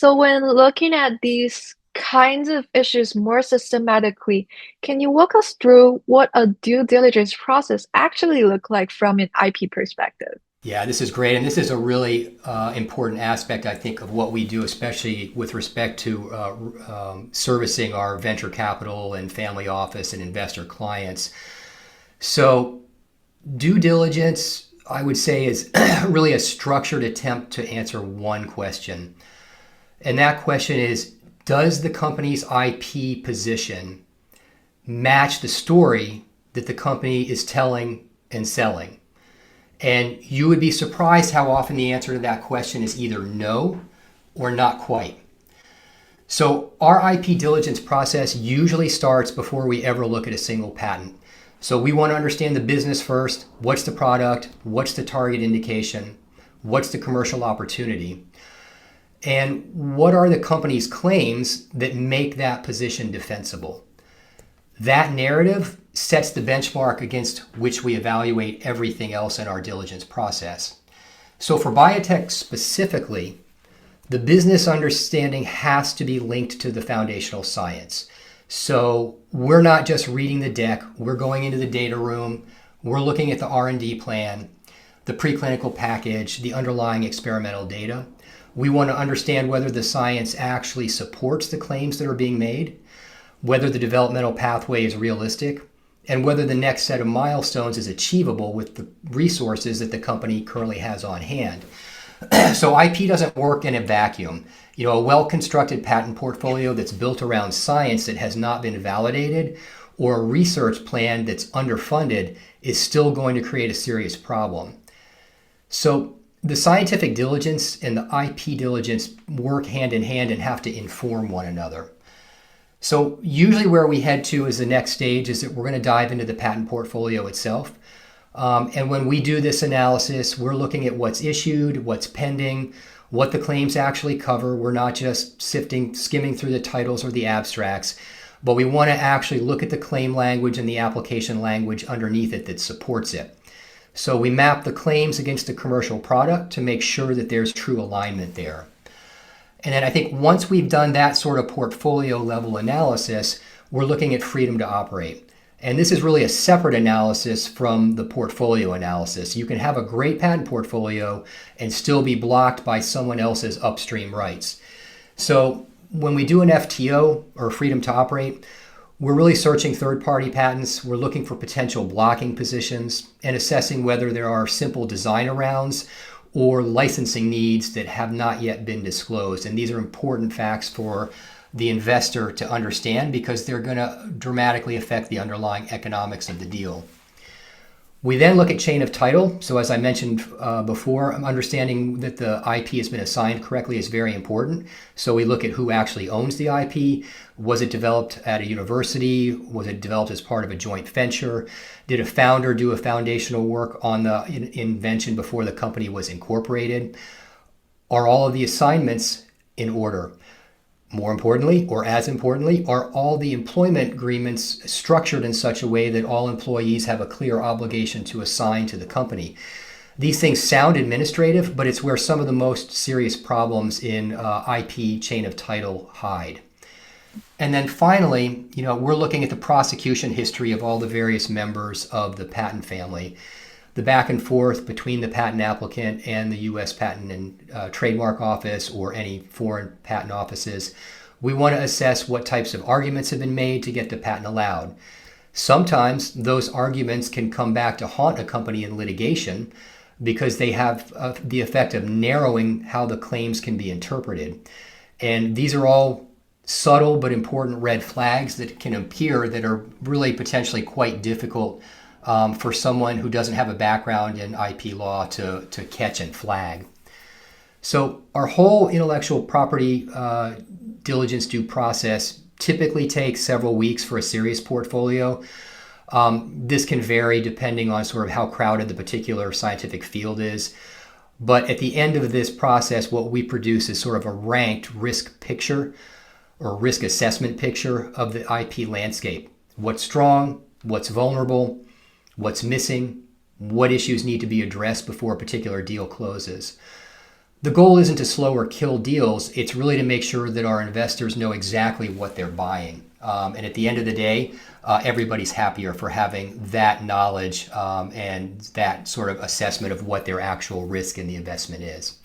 So when looking at these kinds of issues more systematically, can you walk us through what a due diligence process actually look like from an IP perspective? Yeah, this is great. And this is a really important aspect, I think, of what we do, especially with respect to servicing our venture capital and family office and investor clients. So, due diligence, I would say, is really a structured attempt to answer one question. And that question is, does the company's IP position match the story that the company is telling and selling? And you would be surprised how often the answer to that question is either no or not quite. So our IP diligence process usually starts before we ever look at a single patent. So we want to understand the business first. What's the product? What's the target indication? What's the commercial opportunity? And what are the company's claims that make that position defensible? That narrative sets the benchmark against which we evaluate everything else in our diligence process. So for biotech specifically, the business understanding has to be linked to the foundational science. So we're not just reading the deck, we're going into the data room, we're looking at the R&D plan, the preclinical package, the underlying experimental data. We want to understand whether the science actually supports the claims that are being made, whether the developmental pathway is realistic, and whether the next set of milestones is achievable with the resources that the company currently has on hand. So IP doesn't work in a vacuum. A well-constructed patent portfolio that's built around science that has not been validated or a research plan that's underfunded is still going to create a serious problem. So the scientific diligence and the IP diligence work hand in hand and have to inform one another. So usually where we head to as the next stage is that we're going to dive into the patent portfolio itself. And when we do this analysis, we're looking at what's issued, what's pending, what the claims actually cover. We're not just skimming through the titles or the abstracts, but we want to actually look at the claim language and the application language underneath it that supports it. So we map the claims against the commercial product to make sure that there's true alignment there. And then I think once we've done that sort of portfolio level analysis, we're looking at freedom to operate. And this is really a separate analysis from the portfolio analysis. You can have a great patent portfolio and still be blocked by someone else's upstream rights. So when we do an FTO, or freedom to operate, we're really searching third-party patents. We're looking for potential blocking positions and assessing whether there are simple design arounds or licensing needs that have not yet been disclosed. And these are important facts for the investor to understand because they're going to dramatically affect the underlying economics of the deal. We then look at chain of title. So as I mentioned before, understanding that the IP has been assigned correctly is very important. So we look at who actually owns the IP. Was it developed at a university? Was it developed as part of a joint venture? Did a founder do a foundational work on the invention before the company was incorporated? Are all of the assignments in order? More importantly, or as importantly, are all the employment agreements structured in such a way that all employees have a clear obligation to assign to the company? These things sound administrative, but it's where some of the most serious problems in IP chain of title hide. And then finally, we're looking at the prosecution history of all the various members of the patent family, the back and forth between the patent applicant and the U.S. Patent and Trademark Office or any foreign patent offices. We want to assess what types of arguments have been made to get the patent allowed. Sometimes those arguments can come back to haunt a company in litigation because they have the effect of narrowing how the claims can be interpreted. And these are all subtle but important red flags that can appear that are really potentially quite difficult for someone who doesn't have a background in IP law to catch and flag. So our whole intellectual property diligence due process typically takes several weeks for a serious portfolio. This can vary depending on sort of how crowded the particular scientific field is. But at the end of this process, what we produce is sort of a ranked risk picture or risk assessment picture of the IP landscape. What's strong, what's vulnerable, what's missing, what issues need to be addressed before a particular deal closes. The goal isn't to slow or kill deals. It's really to make sure that our investors know exactly what they're buying. And at the end of the day, everybody's happier for having that knowledge and that sort of assessment of what their actual risk in the investment is.